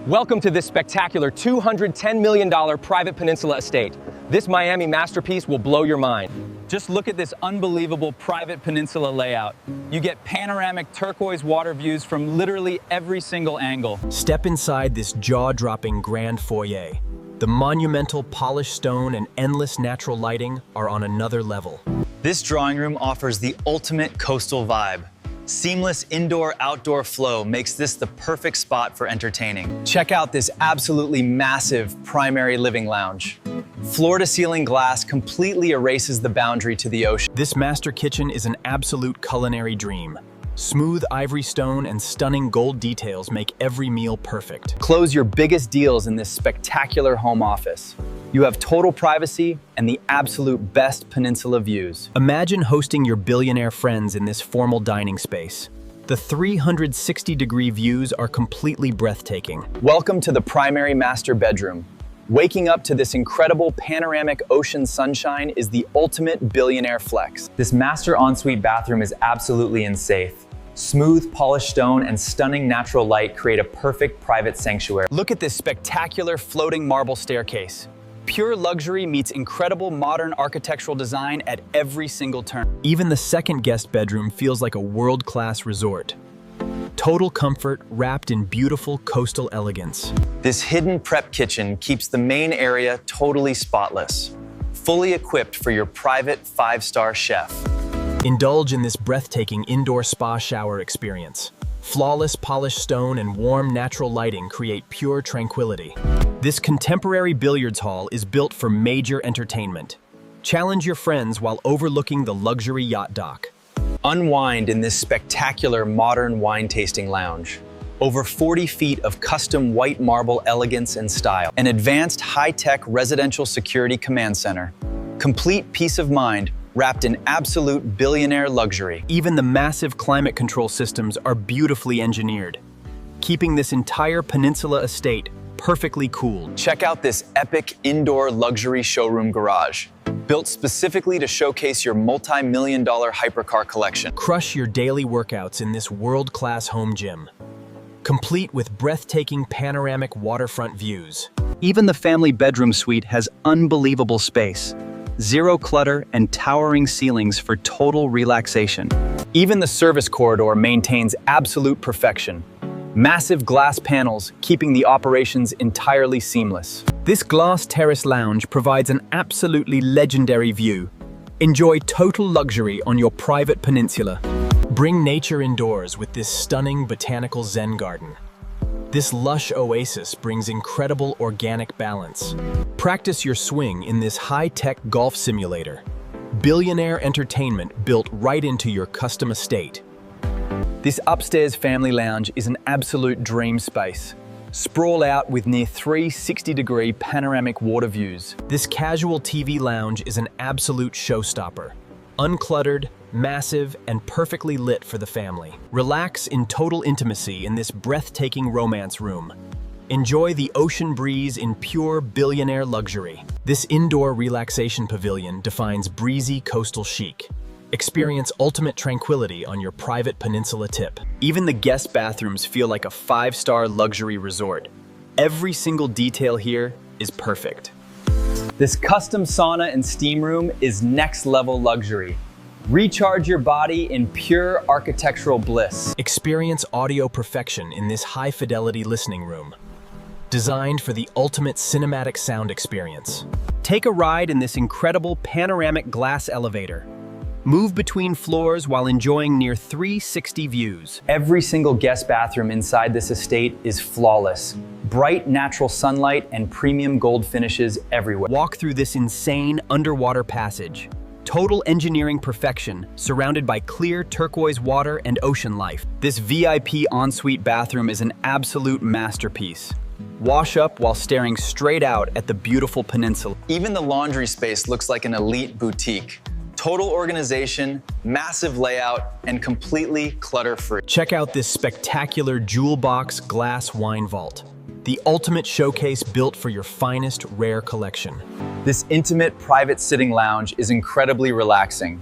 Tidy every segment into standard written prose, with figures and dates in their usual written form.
Welcome to this spectacular $210 million private peninsula estate. This Miami masterpiece will blow your mind. Just look at this unbelievable private peninsula layout. You get panoramic turquoise water views from literally every single angle. Step inside this jaw-dropping grand foyer. The monumental polished stone and endless natural lighting are on another level. This drawing room offers the ultimate coastal vibe. Seamless indoor-outdoor flow makes this the perfect spot for entertaining. Check out this absolutely massive primary living lounge. Floor-to-ceiling glass completely erases the boundary to the ocean. This master kitchen is an absolute culinary dream. Smooth ivory stone and stunning gold details make every meal perfect. Close your biggest deals in this spectacular home office. You have total privacy and the absolute best peninsula views. Imagine hosting your billionaire friends in this formal dining space. The 360-degree views are completely breathtaking. Welcome to the primary master bedroom. Waking up to this incredible panoramic ocean sunshine is the ultimate billionaire flex. This master ensuite bathroom is absolutely insane. Smooth, polished stone and stunning natural light create a perfect private sanctuary. Look at this spectacular floating marble staircase. Pure luxury meets incredible modern architectural design at every single turn. Even the second guest bedroom feels like a world-class resort. Total comfort wrapped in beautiful coastal elegance. This hidden prep kitchen keeps the main area totally spotless, fully equipped for your private 5-star chef. Indulge in this breathtaking indoor spa shower experience. Flawless polished stone and warm natural lighting create pure tranquility. This contemporary billiards hall is built for major entertainment. Challenge your friends while overlooking the luxury yacht dock. Unwind in this spectacular modern wine tasting lounge. Over 40 feet of custom white marble elegance and style. An advanced high-tech residential security command center. Complete peace of mind wrapped in absolute billionaire luxury. Even the massive climate control systems are beautifully engineered, keeping this entire peninsula estate perfectly cooled. Check out this epic indoor luxury showroom garage, built specifically to showcase your multi-million-dollar hypercar collection. Crush your daily workouts in this world-class home gym, complete with breathtaking panoramic waterfront views. Even the family bedroom suite has unbelievable space. Zero clutter and towering ceilings for total relaxation. Even the service corridor maintains absolute perfection. Massive glass panels keeping the operations entirely seamless. This glass terrace lounge provides an absolutely legendary view. Enjoy total luxury on your private peninsula. Bring nature indoors with this stunning botanical zen garden. This lush oasis brings incredible organic balance. Practice your swing in this high-tech golf simulator. Billionaire entertainment built right into your custom estate. This upstairs family lounge is an absolute dream space. Sprawl out with near 360-degree panoramic water views. This casual TV lounge is an absolute showstopper. Uncluttered, massive, and perfectly lit for the family. Relax in total intimacy in this breathtaking romance room. Enjoy the ocean breeze in pure billionaire luxury. This indoor relaxation pavilion defines breezy coastal chic. Experience ultimate tranquility on your private peninsula tip. Even the guest bathrooms feel like a 5-star luxury resort. Every single detail here is perfect. This custom sauna and steam room is next-level luxury. Recharge your body in pure architectural bliss. Experience audio perfection in this high-fidelity listening room, designed for the ultimate cinematic sound experience. Take a ride in this incredible panoramic glass elevator. Move between floors while enjoying near 360 views. Every single guest bathroom inside this estate is flawless. Bright natural sunlight and premium gold finishes everywhere. Walk through this insane underwater passage. Total engineering perfection, surrounded by clear turquoise water and ocean life. This VIP ensuite bathroom is an absolute masterpiece. Wash up while staring straight out at the beautiful peninsula. Even the laundry space looks like an elite boutique. Total organization, massive layout, and completely clutter-free. Check out this spectacular jewel box glass wine vault. The ultimate showcase built for your finest rare collection. This intimate private sitting lounge is incredibly relaxing.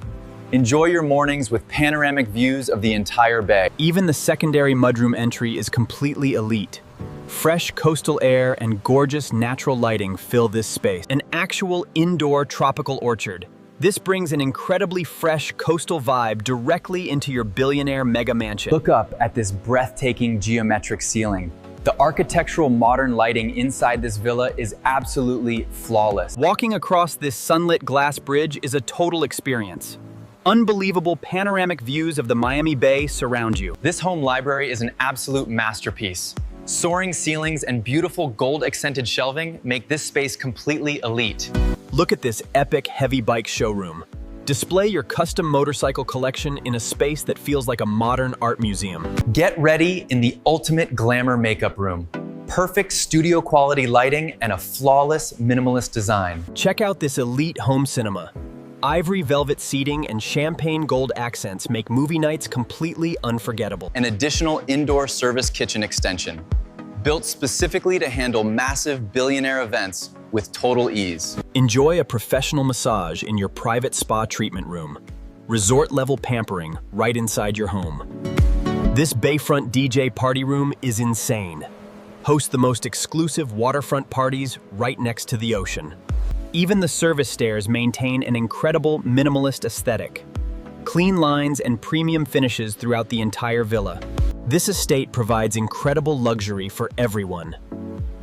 Enjoy your mornings with panoramic views of the entire bay. Even the secondary mudroom entry is completely elite. Fresh coastal air and gorgeous natural lighting fill this space. An actual indoor tropical orchard. This brings an incredibly fresh coastal vibe directly into your billionaire mega mansion. Look up at this breathtaking geometric ceiling. The architectural modern lighting inside this villa is absolutely flawless. Walking across this sunlit glass bridge is a total experience. Unbelievable panoramic views of the Miami Bay surround you. This home library is an absolute masterpiece. Soaring ceilings and beautiful gold-accented shelving make this space completely elite. Look at this epic heavy bike showroom. Display your custom motorcycle collection in a space that feels like a modern art museum. Get ready in the ultimate glamour makeup room. Perfect studio quality lighting and a flawless minimalist design. Check out this elite home cinema. Ivory velvet seating and champagne gold accents make movie nights completely unforgettable. An additional indoor service kitchen extension, built specifically to handle massive billionaire events with total ease. Enjoy a professional massage in your private spa treatment room. Resort-level pampering right inside your home. This bayfront DJ party room is insane. Host the most exclusive waterfront parties right next to the ocean. Even the service stairs maintain an incredible minimalist aesthetic. Clean lines and premium finishes throughout the entire villa. This estate provides incredible luxury for everyone.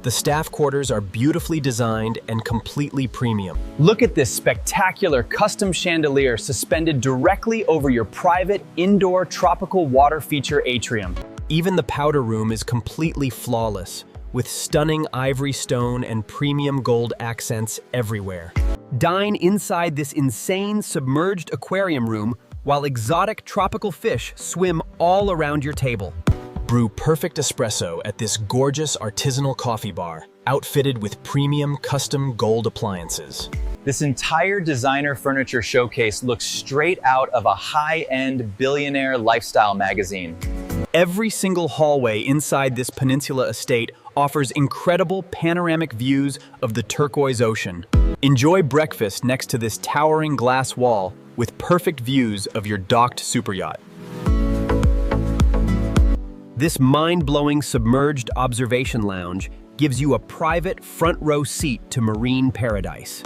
The staff quarters are beautifully designed and completely premium. Look at this spectacular custom chandelier suspended directly over your private indoor tropical water feature atrium. Even the powder room is completely flawless, with stunning ivory stone and premium gold accents everywhere. Dine inside this insane submerged aquarium room while exotic tropical fish swim all around your table. Brew perfect espresso at this gorgeous artisanal coffee bar, outfitted with premium custom gold appliances. This entire designer furniture showcase looks straight out of a high-end billionaire lifestyle magazine. Every single hallway inside this Peninsula estate offers incredible panoramic views of the turquoise ocean. Enjoy breakfast next to this towering glass wall with perfect views of your docked superyacht. This mind-blowing submerged observation lounge gives you a private front row seat to marine paradise.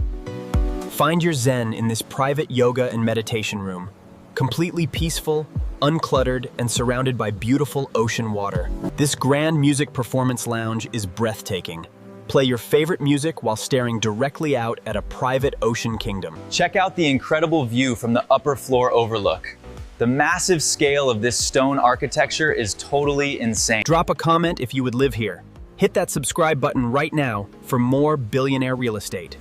Find your zen in this private yoga and meditation room, completely peaceful, uncluttered, and surrounded by beautiful ocean water. This grand music performance lounge is breathtaking. Play your favorite music while staring directly out at a private ocean kingdom. Check out the incredible view from the upper floor overlook. The massive scale of this stone architecture is totally insane. Drop a comment if you would live here. Hit that subscribe button right now for more billionaire real estate.